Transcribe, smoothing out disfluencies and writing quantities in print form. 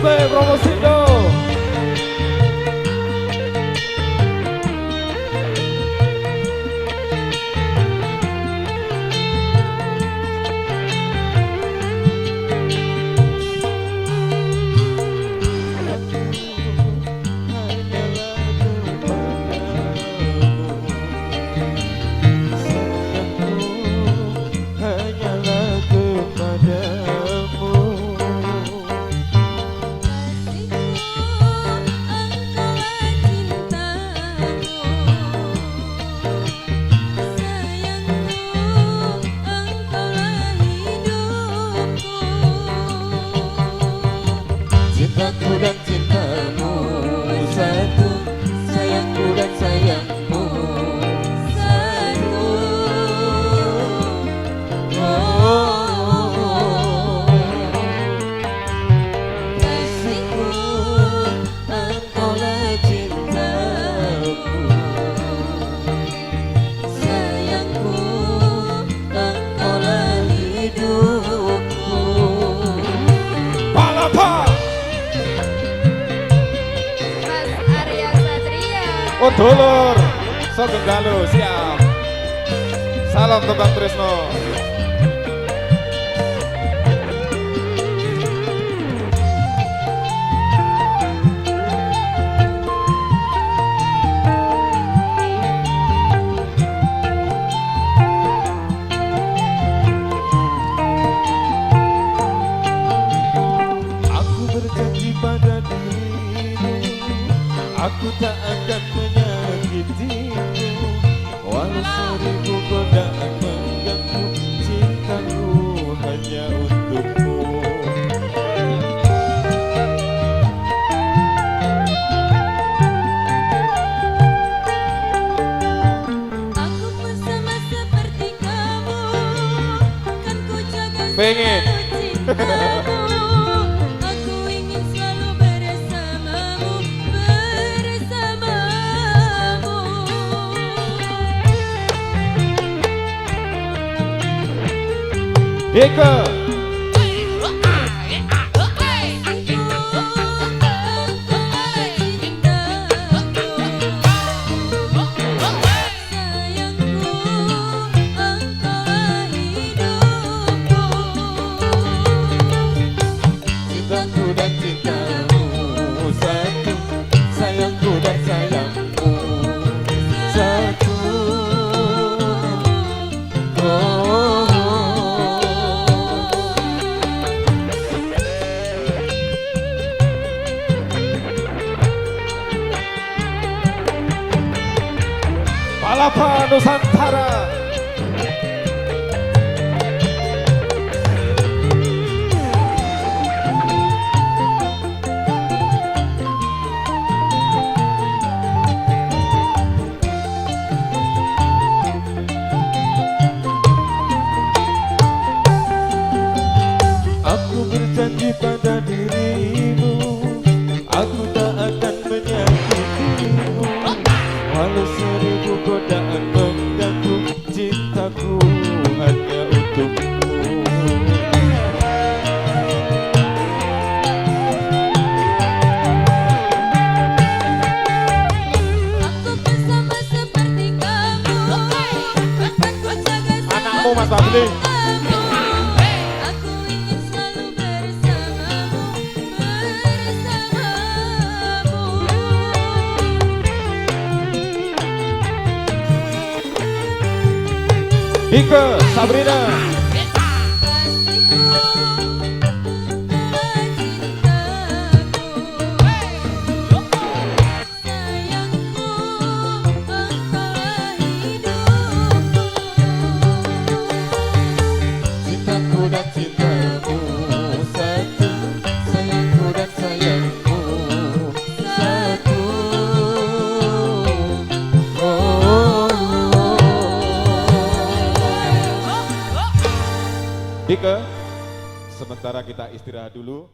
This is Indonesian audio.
Asbe Promosindo. Cintaku dan cintamu satu, sayangku dan sayangmu satu. Kasihku, engkaulah cintaku. Sayangku, engkaulah hidupku. Palapa. Oh dulur, Sugeng Galuh siap. Salam tentang Trisno. Aku berjanji pada dirimu, aku tak akan menyakitimu, walau seribu godaan mengganggu, cintaku hanya untukmu. Aku pun sama seperti kamu, kan ku jaga Pengen. cintamu. Aku ingin selalu bersamamu, bersamamu. Ika. Cintaku dan cintamu satu, sayangku dan sayangmu satu. Palapa Nusantara. Aku berjanji pada dirimu, aku tak akan menyakitimu, walau seribu godaan mengganggu, cintaku hanya untukmu. Aku bersama seperti kamu, kan ku jaga Anakmu Mas Babli. Aku ingin selalu bersamamu, bersamamu. Ika Sabrina. Kasihku, engkaulah cintaku. Sayangku, engkaulah hidupku. Cintaku dan cintamu satu, sayangku dan sayangmu satu. Ika, sementara kita istirahat dulu.